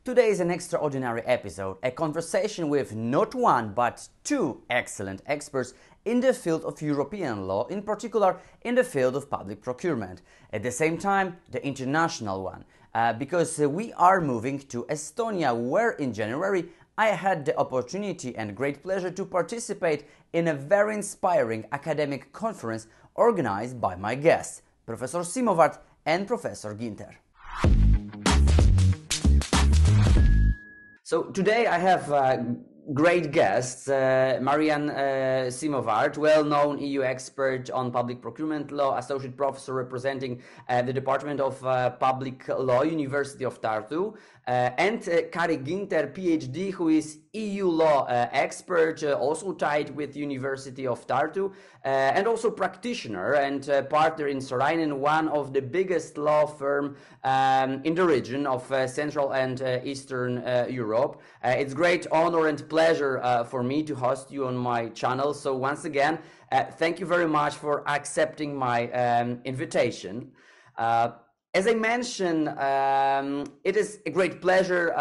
Today is an extraordinary episode, a conversation with not one but two excellent experts in the field of European law, in particular in the field of public procurement. At the same time, the international one, because we are moving to Estonia, where in January I had the opportunity and great pleasure to participate in a very inspiring academic conference organized by my guests, Professor Simovart and Professor Ginter. So today I have great guests, Marian Simovart, well-known EU expert on public procurement law, associate professor representing the Department of Public Law, University of Tartu, and Kari Ginter, PhD, who is EU law expert, also tied with University of Tartu, and also practitioner and partner in Sorainen, one of the biggest law firm in the region of Central and Eastern Europe. It's great honor and pleasure for me to host you on my channel. So once again, thank you very much for accepting my invitation. As I mentioned, it is a great pleasure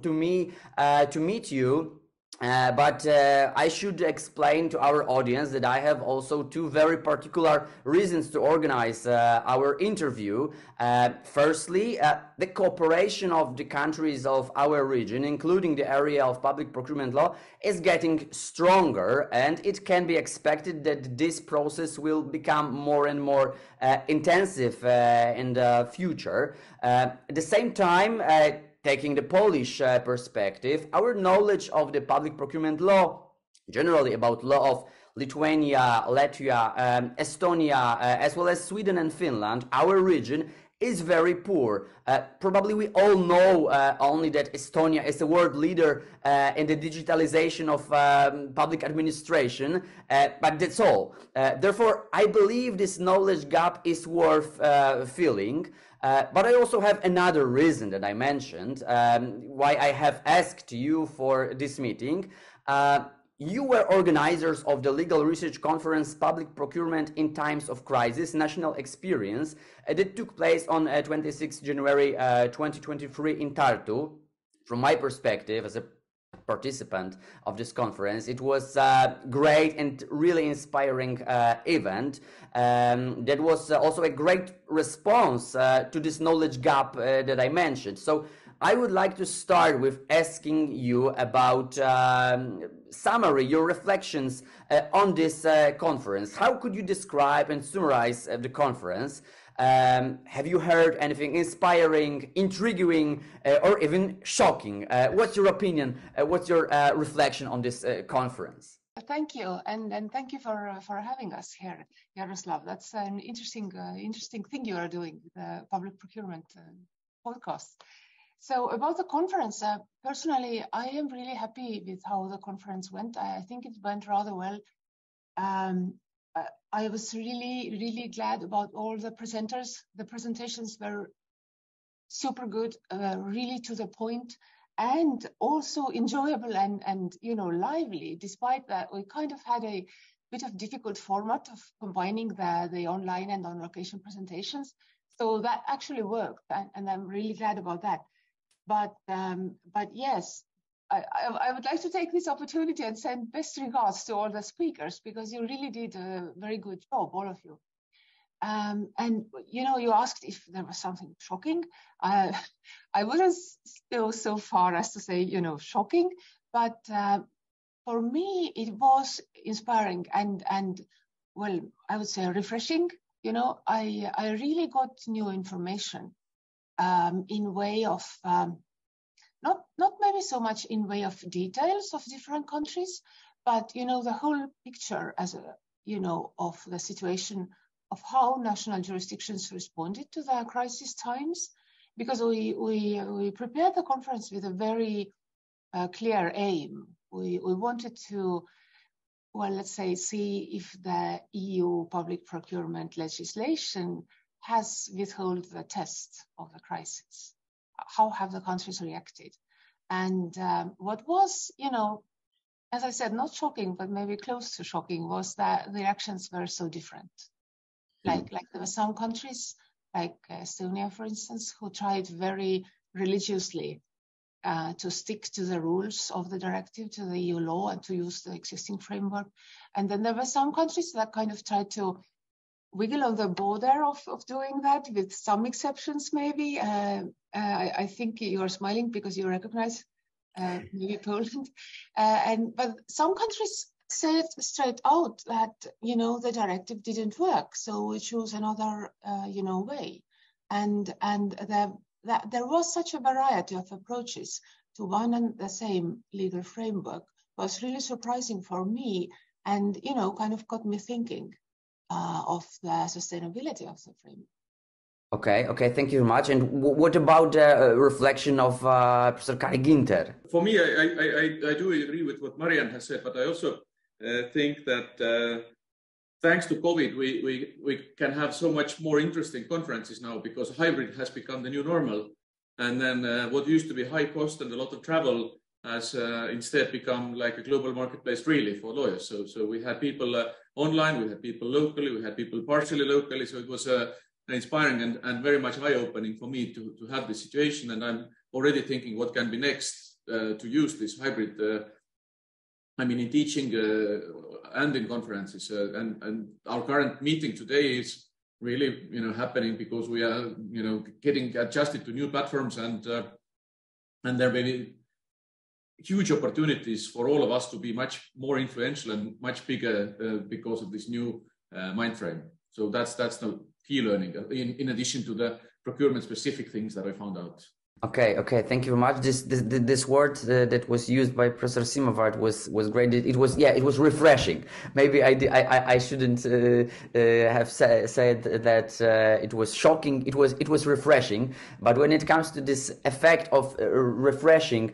to me to meet you. But I should explain to our audience that I have also two very particular reasons to organize our interview. Firstly, the cooperation of the countries of our region, including the area of public procurement law, is getting stronger, and it can be expected that this process will become more and more intensive in the future. At the same time, taking the Polish perspective, our knowledge of the public procurement law, generally about law of Lithuania, Latvia, Estonia, as well as Sweden and Finland, our region is very poor. Probably we all know only that Estonia is a world leader in the digitalization of public administration, but that's all. Therefore, I believe this knowledge gap is worth filling. But I also have another reason that I mentioned why I have asked you for this meeting. You were organizers of the Legal Research Conference Public Procurement in Times of Crisis, National Experience, that took place on 26 January 2023 in Tartu. From my perspective, as a participant of this conference, it was a great and really inspiring event. That was also a great response to this knowledge gap that I mentioned. So I would like to start with asking you about summary, your reflections on this conference. How could you describe and summarize the conference? Have you heard anything inspiring, intriguing, or even shocking? What's your opinion? What's your reflection on this conference? Thank you, and thank you for having us here, Jarosław. That's an interesting thing you are doing, the public procurement podcast. So about the conference, personally, I am really happy with how the conference went. I think it went rather well. I was really glad about all the presenters. The presentations were super good, really to the point, and also enjoyable and lively, despite that we kind of had a bit of difficult format of combining the online and on location presentations. So that actually worked, and I'm really glad about that. But yes, I would like to take this opportunity and send best regards to all the speakers, because you really did a very good job, all of you. And you asked if there was something shocking. I wouldn't go so far as to say shocking, but for me it was inspiring and well, I would say refreshing. I really got new information in way of not maybe so much in way of details of different countries, but the whole picture as of the situation of how national jurisdictions responded to the crisis times, because we prepared the conference with a very clear aim. We wanted to, well, let's say, see if the EU public procurement legislation has withheld the test of the crisis. How have the countries reacted? And what was, as I said, not shocking, but maybe close to shocking, was that the reactions were so different. Like there were some countries like Estonia, for instance, who tried very religiously to stick to the rules of the directive, to the EU law, and to use the existing framework. And then there were some countries that kind of tried to wiggle on the border of doing that, with some exceptions maybe. I think you are smiling because you recognize maybe Poland. But some countries said straight out that, the directive didn't work, so we chose another, way. And there was such a variety of approaches to one and the same legal framework was really surprising for me, and, kind of got me thinking of the sustainability of the framework. Okay, thank you very much. And what about the reflection of Professor Kari Ginter? For me, I do agree with what Marianne has said, but I also think that thanks to COVID, we can have so much more interesting conferences now, because hybrid has become the new normal. And then what used to be high cost and a lot of travel has instead become like a global marketplace really for lawyers. So we had people online, we had people locally, we had people partially locally. So it was inspiring and very much eye-opening for me to have this situation. And I'm already thinking what can be next to use this hybrid, in teaching and in conferences. And our current meeting today is really, happening because we are, getting adjusted to new platforms, and there may be huge opportunities for all of us to be much more influential and much bigger because of this new mind frame. So that's the key learning in addition to the procurement specific things that I found out. Okay, thank you very much. This word that was used by Professor Simavart was great. It was refreshing. Maybe I shouldn't have said that it was shocking. It was refreshing. But when it comes to this effect of refreshing,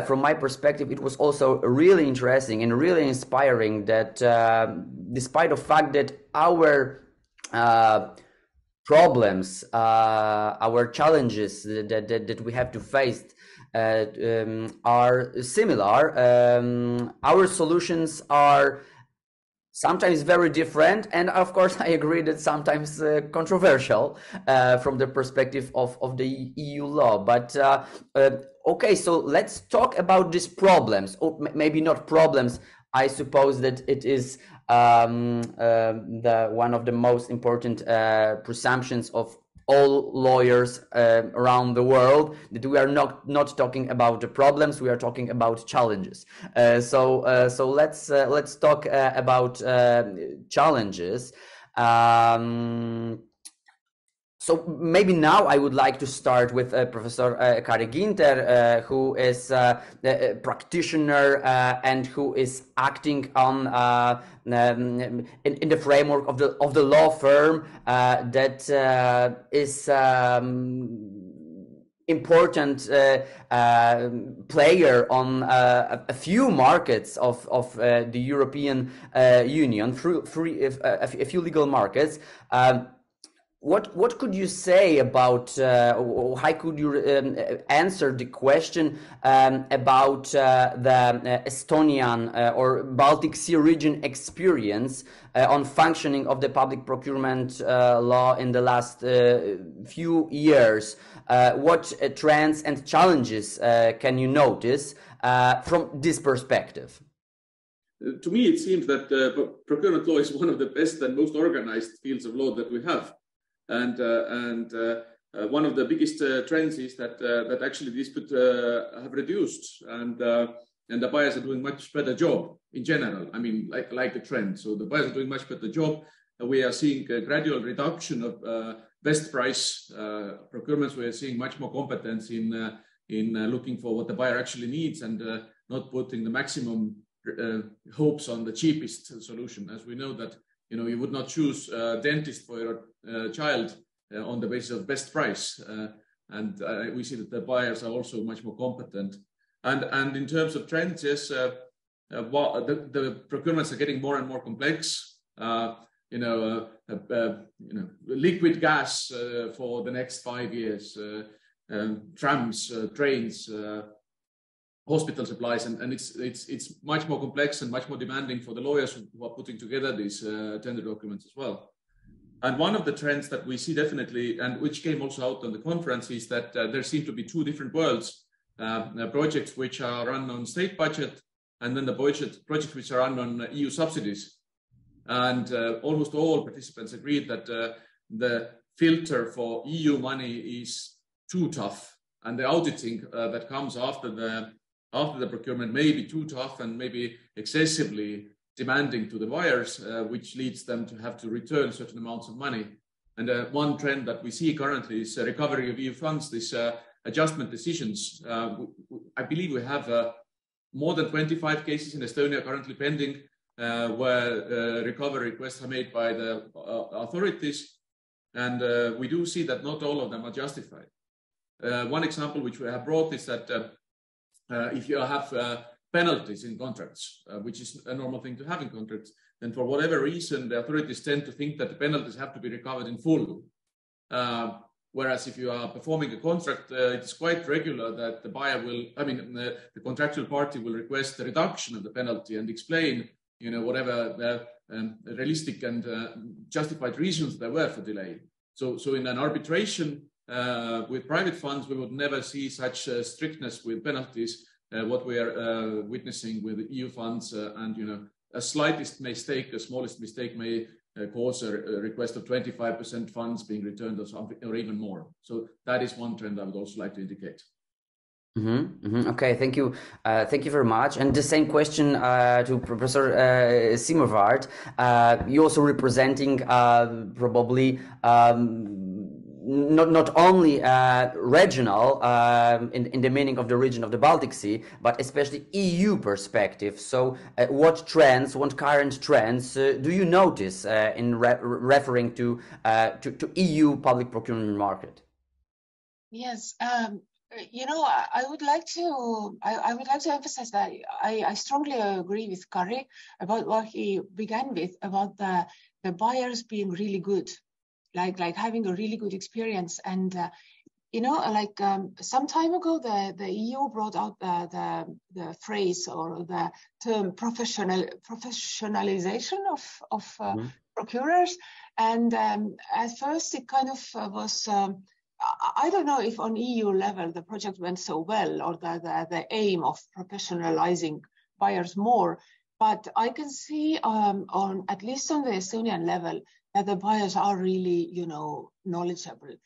from my perspective, it was also really interesting and really inspiring that despite the fact that our problems, our challenges that we have to face are similar. Our solutions are sometimes very different, and of course I agree that sometimes controversial from the perspective of the EU law. But okay, so let's talk about these problems, or maybe not problems. I suppose that it is the one of the most important presumptions of all lawyers around the world, that we are not talking about the problems, we are talking about challenges. So let's talk about challenges. So maybe now I would like to start with Professor Kari Ginter, who is a practitioner and who is acting on in the framework of the law firm that is important player on a few markets of the European Union, through a few legal markets. What could you say about, how could you answer the question about the Estonian or Baltic Sea region experience on functioning of the public procurement law in the last few years? What trends and challenges can you notice from this perspective? To me, it seems that procurement law is one of the best and most organized fields of law that we have. And one of the biggest trends is that actually disputes have reduced, and the buyers are doing much better job in general. I mean, like a trend. So the buyers are doing much better job. We are seeing a gradual reduction of best price procurements. We are seeing much more competence in looking for what the buyer actually needs, and not putting the maximum hopes on the cheapest solution. As we know that, you would not choose a dentist for your child on the basis of best price. And we see that the buyers are also much more competent. And in terms of trends, yes, the procurements are getting more and more complex. Liquid gas for the next 5 years, trams, trains, hospital supplies, and it's much more complex and much more demanding for the lawyers who are putting together these tender documents as well. And one of the trends that we see definitely, and which came also out on the conference, is that there seem to be two different worlds, projects which are run on state budget, and then the projects which are run on EU subsidies. And almost all participants agreed that the filter for EU money is too tough, and the auditing that comes after the procurement may be too tough and maybe excessively demanding to the buyers, which leads them to have to return certain amounts of money. And one trend that we see currently is recovery of EU funds, this adjustment decisions. I believe we have more than 25 cases in Estonia currently pending where recovery requests are made by the authorities. And we do see that not all of them are justified. One example which we have brought is that if you have penalties in contracts, which is a normal thing to have in contracts, then for whatever reason, the authorities tend to think that the penalties have to be recovered in full. Whereas if you are performing a contract, it's quite regular that the buyer will, the contractual party will request a reduction of the penalty and explain, whatever the realistic and justified reasons there were for delay. So in an arbitration with private funds, we would never see such strictness with penalties. What we are witnessing with EU funds, and a slightest mistake, a smallest mistake may cause a request of 25% funds being returned or something, or even more. So that is one trend I would also like to indicate. Okay, thank you very much. And the same question to Professor Simovart. You also representing probably not only regional in the meaning of the region of the Baltic Sea, but especially EU perspective. So what current trends do you notice in referring to EU public procurement market? Yes, I would like to emphasize that I strongly agree with Kari about what he began with, about the buyers being really good. Like having a really good experience. And, some time ago, the EU brought out the phrase or the term professionalization of procurers. And at first it kind of was, I don't know if on EU level the project went so well, or the aim of professionalizing buyers more. But I can see on at least on the Estonian level that the buyers are really, knowledgeable.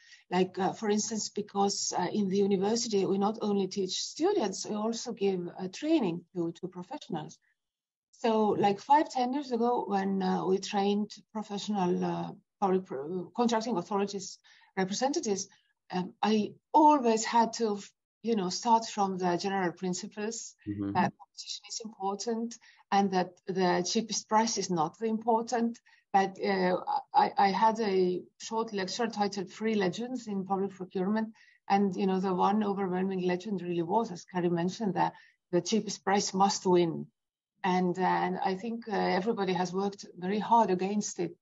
For instance, because in the university, we not only teach students, we also give training to professionals. So 5-10 years ago, when we trained professional public contracting authorities representatives, I always had to, start from the general principles that competition is important and that the cheapest price is not the important. But I had a short lecture titled 3 Legends in Public Procurement. And, the one overwhelming legend really was, as Kari mentioned, that the cheapest price must win. And I think everybody has worked very hard against it.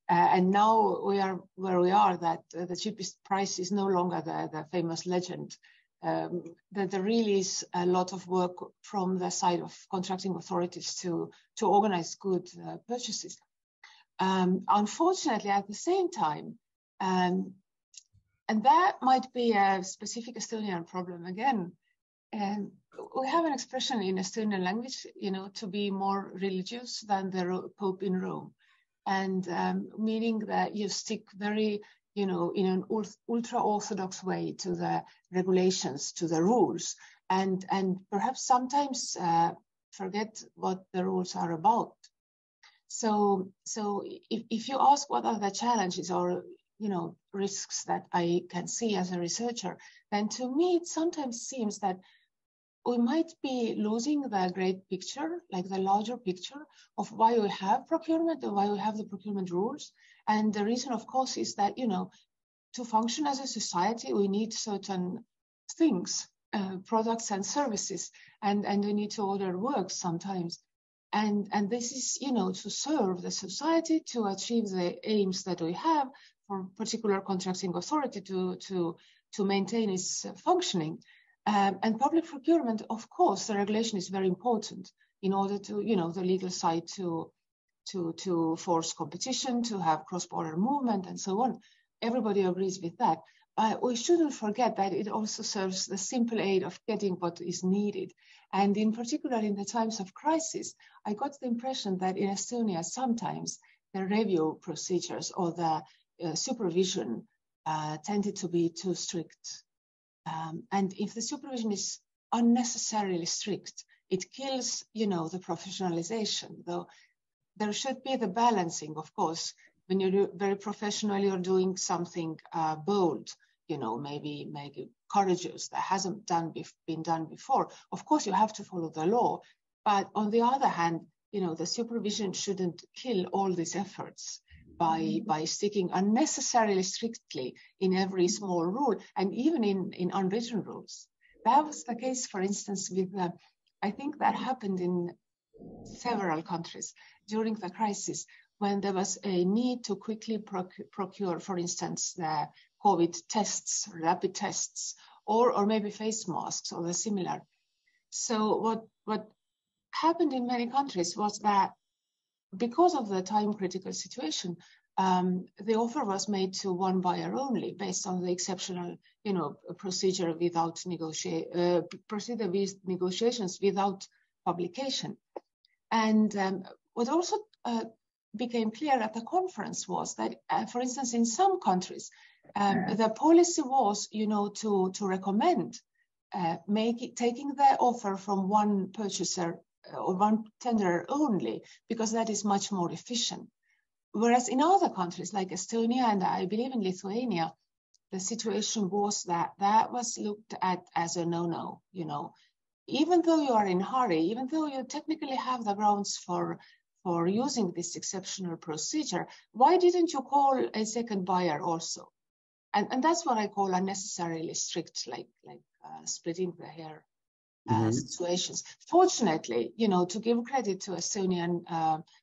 And now we are where we are, that the cheapest price is no longer the famous legend. That there really is a lot of work from the side of contracting authorities to organize good purchases. Unfortunately, at the same time, and that might be a specific Estonian problem again, we have an expression in Estonian language, to be more religious than the Pope in Rome. And meaning that you stick very, in an ultra-Orthodox way to the regulations, to the rules, and perhaps sometimes forget what the rules are about. So if you ask what are the challenges or, risks that I can see as a researcher, then to me it sometimes seems that we might be losing the great picture, like the larger picture of why we have procurement and why we have the procurement rules. And the reason, of course, is that, to function as a society, we need certain things, products and services, and we need to order works sometimes. And this is, to serve the society, to achieve the aims that we have for particular contracting authority to maintain its functioning. And public procurement, of course, the regulation is very important in order to, the legal side to to force competition, to have cross-border movement, and so on. Everybody agrees with that. But we shouldn't forget that it also serves the simple aid of getting what is needed. And in particular, in the times of crisis, I got the impression that in Estonia, sometimes the review procedures or the supervision tended to be too strict. And if the supervision is unnecessarily strict, it kills, the professionalization. Though there should be the balancing, of course. When you're very professional, you're doing something bold, maybe courageous that hasn't been done before. Of course, you have to follow the law. But on the other hand, the supervision shouldn't kill all these efforts by sticking unnecessarily strictly in every small rule and even in unwritten rules. That was the case, for instance, with I think that happened in several countries during the crisis, when there was a need to quickly procure, for instance, the COVID tests, rapid tests, or maybe face masks or the similar. So what happened in many countries was that because of the time-critical situation, the offer was made to one buyer only, based on the exceptional, procedure without negotiations without publication. And what also became clear at the conference was that, for instance, in some countries, the policy was, to recommend taking the offer from one purchaser or one tenderer only, because that is much more efficient. Whereas in other countries like Estonia and I believe in Lithuania, the situation was that was looked at as a no-no, Even though you are in a hurry, even though you technically have the grounds for using this exceptional procedure, why didn't you call a second buyer also? And that's what I call unnecessarily strict, like splitting the hair situations. Fortunately, to give credit to Estonian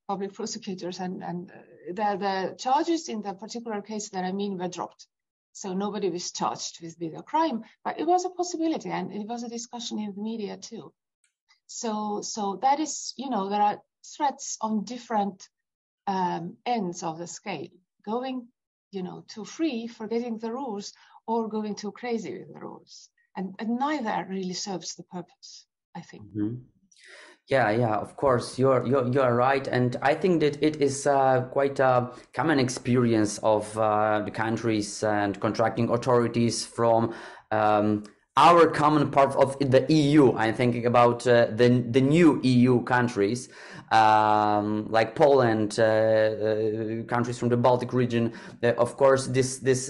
public prosecutors, and the charges in the particular case that I mean were dropped. So nobody was charged with a crime, but it was a possibility, and it was a discussion in the media too. So that is, there are threats on different ends of the scale, going, too free, forgetting the rules, or going too crazy with the rules. And neither really serves the purpose, I think. Mm-hmm. Yeah, of course, you're right, and I think that it is quite a common experience of the countries and contracting authorities from our common part of the EU. I'm thinking about the new EU countries like Poland, countries from the Baltic region. Of course, this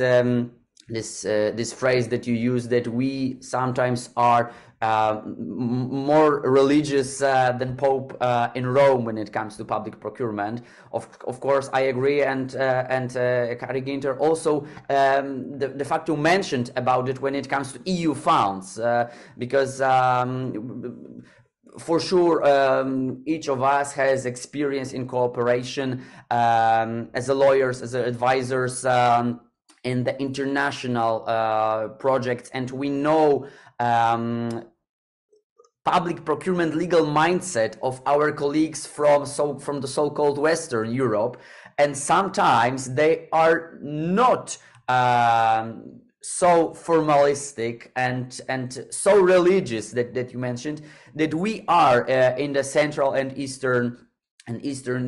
phrase that you use, that we sometimes are more religious than Pope in Rome when it comes to public procurement. Of course, I agree, and Kari Ginter also the fact you mentioned about it when it comes to EU funds, because for sure, each of us has experience in cooperation as a lawyers, as advisors in the international projects, and we know public procurement legal mindset of our colleagues from the so-called Western Europe, and sometimes they are not so formalistic and so religious that you mentioned, that we are in the Central and Eastern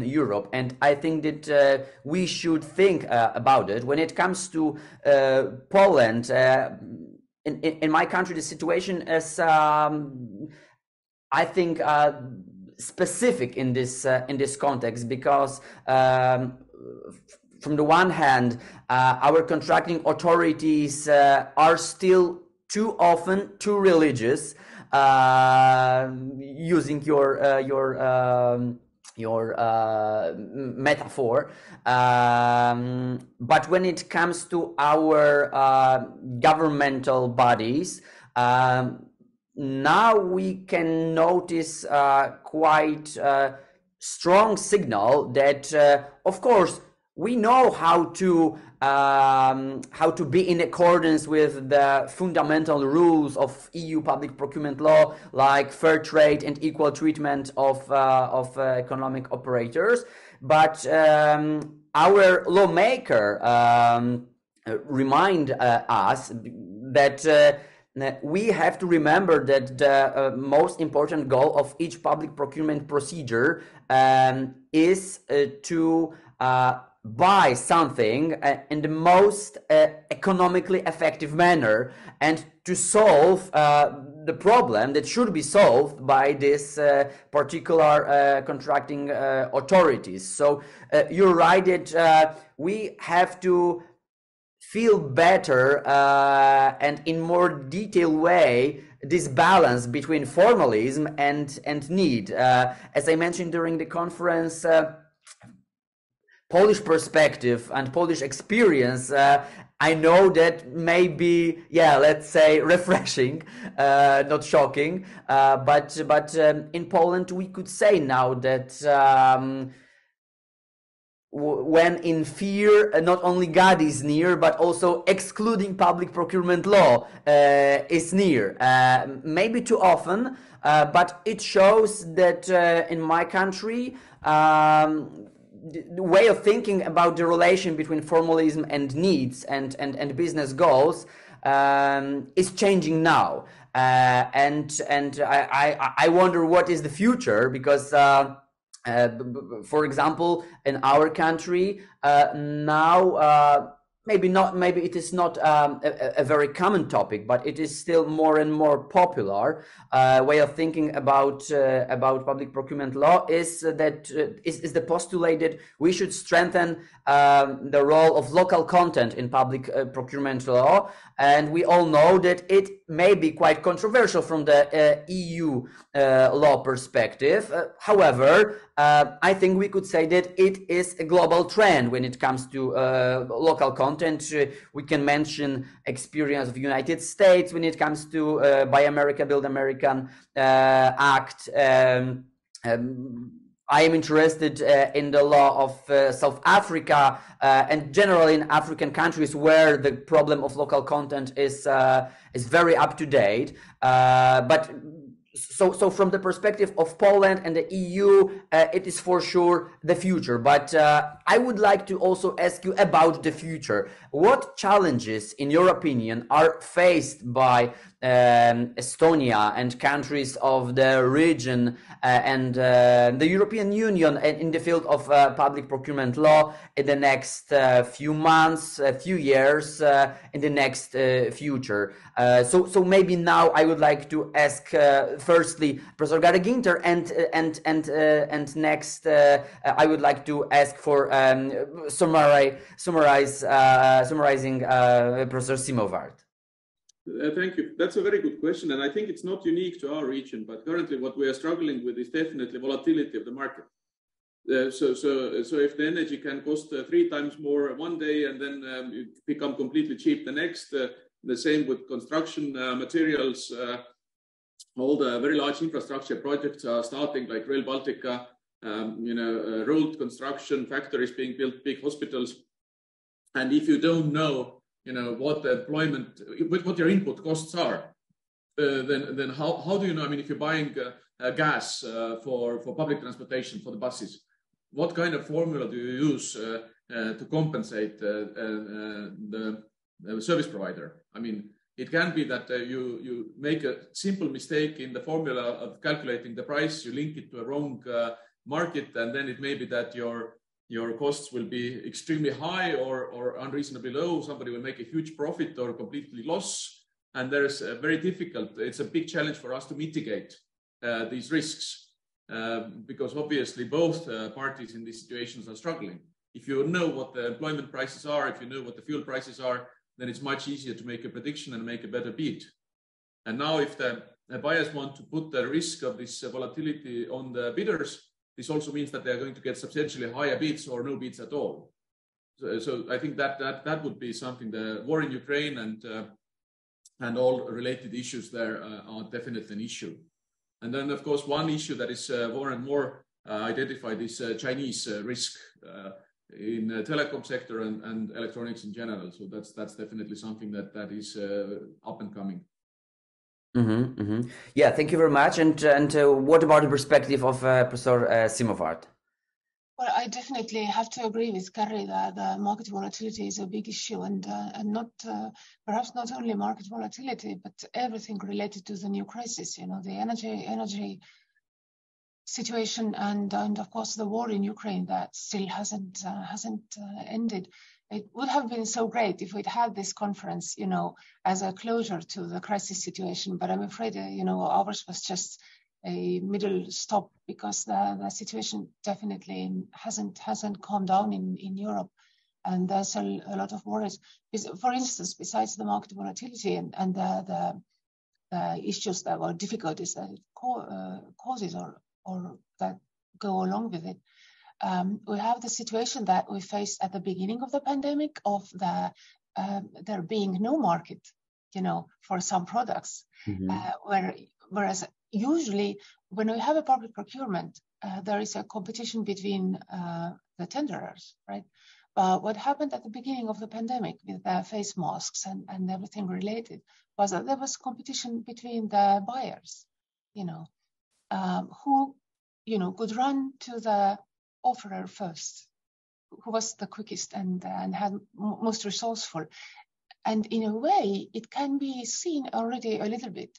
Europe. And I think that we should think about it. When it comes to Poland, in my country, the situation is, I think, specific in this context, because from the one hand, our contracting authorities are still too often too religious, using your metaphor, but when it comes to our governmental bodies, now we can notice quite strong signal that, of course, we know how to be in accordance with the fundamental rules of EU public procurement law, like fair trade and equal treatment of economic operators. But our lawmaker remind us that we have to remember that the most important goal of each public procurement procedure is to buy something in the most economically effective manner, and to solve the problem that should be solved by this particular contracting authorities. So you're right that we have to feel better and in more detailed way this balance between formalism and need. As I mentioned during the conference, Polish perspective and Polish experience, I know that may be, let's say, refreshing, not shocking, but in Poland we could say now that when in fear, not only God is near, but also excluding public procurement law is near. Maybe too often, but it shows that in my country, the way of thinking about the relation between formalism and needs and business goals is changing now. And I wonder what is the future, because for example, in our country now, maybe it is not a very common topic, but it is still more and more popular way of thinking about public procurement law is that is the postulate that we should strengthen the role of local content in public procurement law. And we all know that it may be quite controversial from the EU law perspective. However, I think we could say that it is a global trend when it comes to local content. We can mention experience of United States when it comes to Buy America, Build American Act. I am interested in the law of South Africa and generally in African countries where the problem of local content is very up to date. But so from the perspective of Poland and the EU, it is for sure the future. But I would like to also ask you about the future. What challenges, in your opinion, are faced by Estonia and countries of the region and the European Union in the field of public procurement law in the next few months, few years, in the next future? So maybe now I would like to ask firstly Professor Gary-Ginter, and next I would like to ask for summarizing Professor Simoward. Thank you. That's a very good question, and I think it's not unique to our region, but currently what we are struggling with is definitely volatility of the market. So if the energy can cost 3 times more one day and then become completely cheap the next, the same with construction materials. All the very large infrastructure projects are starting, like Rail Baltica, road construction, factories being built, big hospitals. And if you don't know, what the employment, what your input costs are, then how do you know? I mean, if you're buying gas for public transportation, for the buses, what kind of formula do you use to compensate the service provider? I mean, it can be that you make a simple mistake in the formula of calculating the price, you link it to a wrong market, and then it may be that your costs will be extremely high or unreasonably low. Somebody will make a huge profit or completely loss. And there's it's a big challenge for us to mitigate these risks because obviously both parties in these situations are struggling. If you know what the employment prices are, if you know what the fuel prices are, then it's much easier to make a prediction and make a better bid. And now if the buyers want to put the risk of this volatility on the bidders, this also means that they're going to get substantially higher bids or no bids at all. So I think that would be something. The war in Ukraine and all related issues there are definitely an issue. And then, of course, one issue that is more and more identified is Chinese risk. telecom sector and electronics in general. So that's definitely something that is up and coming. Yeah, thank you very much. And what about the perspective of Professor Simovart? Well, I definitely have to agree with Gary that the market volatility is a big issue, and not perhaps not only market volatility, but everything related to the new crisis. You know, the energy situation, and of course the war in Ukraine that still hasn't ended. It would have been so great if we'd had this conference, you know, as a closure to the crisis situation. But I'm afraid, you know, ours was just a middle stop because the situation definitely hasn't calmed down in Europe, and there's a lot of worries. For instance, besides the market volatility and the issues that were difficulties that it causes or that go along with it, we have the situation that we faced at the beginning of the pandemic of there being no market, you know, for some products, whereas usually when we have a public procurement, there is a competition between the tenderers, right? But what happened at the beginning of the pandemic with the face masks and everything related was that there was competition between the buyers, you know, who, you know, could run to the offerer first, who was the quickest and had most resourceful. And in a way, it can be seen already a little bit.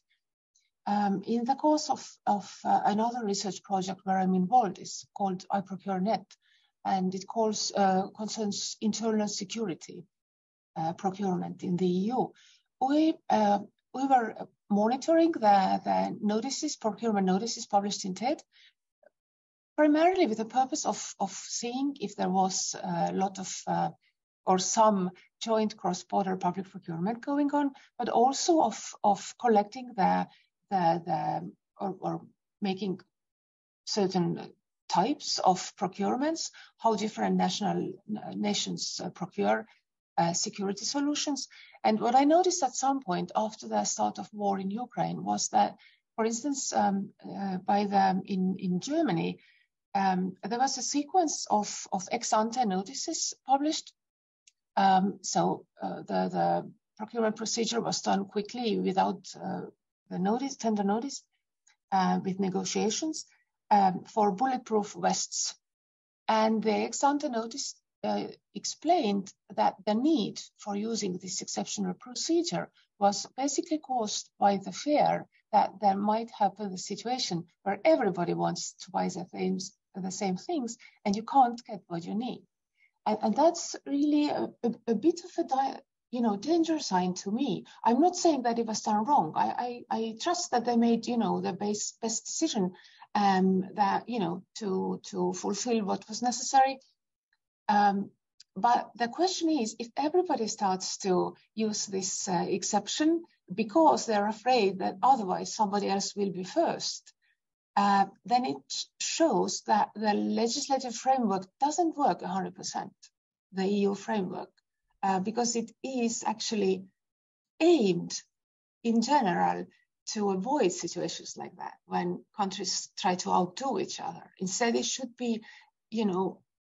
In the course of another research project where I'm involved is called iProcureNet, and it concerns internal security procurement in the EU. We were monitoring the notices, procurement notices published in TED, primarily with the purpose of seeing if there was a lot of or some joint cross-border public procurement going on, but also of collecting or making certain types of procurements, how different nations procure security solutions. And what I noticed at some point after the start of war in Ukraine was that, for instance, in Germany, there was a sequence of ex-ante notices published. So the procurement procedure was done quickly without the tender notice, with negotiations for bulletproof vests. And the ex-ante notice explained that the need for using this exceptional procedure was basically caused by the fear that there might happen a situation where everybody wants to buy the same things and you can't get what you need. And that's really a bit of a danger sign to me. I'm not saying that it was done wrong. I trust that they made, the best decision that, to fulfill what was necessary. But the question is, if everybody starts to use this exception because they're afraid that otherwise somebody else will be first, then it shows that the legislative framework doesn't work 100%, the EU framework, because it is actually aimed in general to avoid situations like that when countries try to outdo each other. Instead, it should be,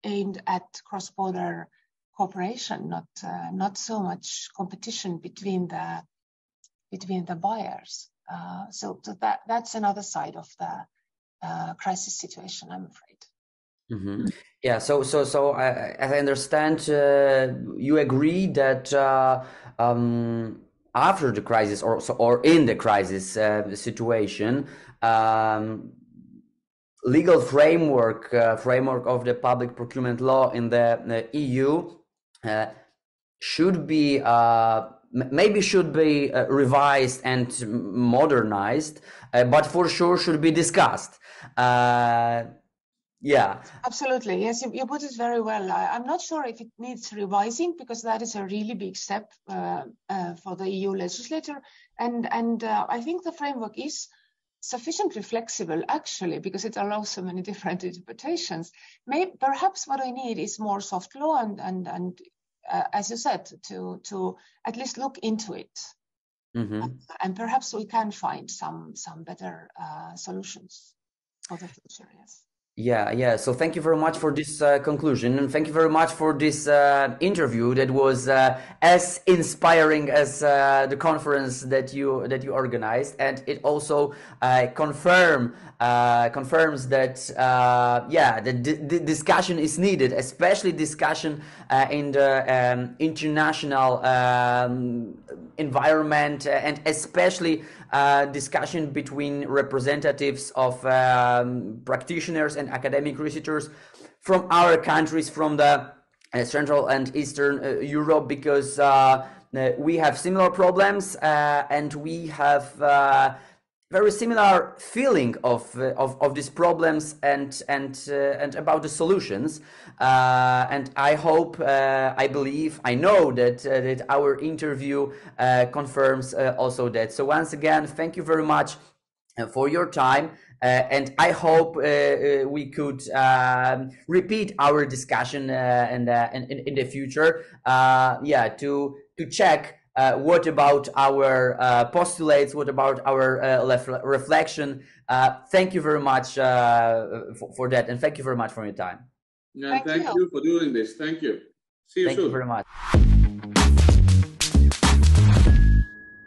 aimed at cross-border cooperation, not so much competition between the buyers. So that's another side of the crisis situation, I'm afraid. Mm-hmm. Yeah. So as I understand, you agree that after the crisis, or in the crisis situation, legal framework of the public procurement law in the EU should be revised and modernized, but for sure should be discussed. Yeah, absolutely. Yes, you put it very well. I'm not sure if it needs revising, because that is a really big step for the EU legislator, and I think the framework is sufficiently flexible, actually, because it allows so many different interpretations. Perhaps what I need is more soft law and as you said, to at least look into it. Mm-hmm. And perhaps we can find some better solutions for the future. Yes. Yeah. So thank you very much for this conclusion, and thank you very much for this interview that was as inspiring as the conference that you organized, and it also confirms that the discussion is needed, especially discussion in the international environment, and especially discussion between representatives of practitioners and academic researchers from our countries, from the Central and Eastern Europe, because we have similar problems and we have very similar feeling of these problems and about the solutions, and I hope, I believe, I know that our interview confirms also that. So once again, thank you very much for your time, and I hope we could repeat our discussion in the future. To check what about our postulates, what about our reflection. Thank you very much for that, and thank you very much for your time. Thank you for doing this. Thank you. See you soon. Thank you very much.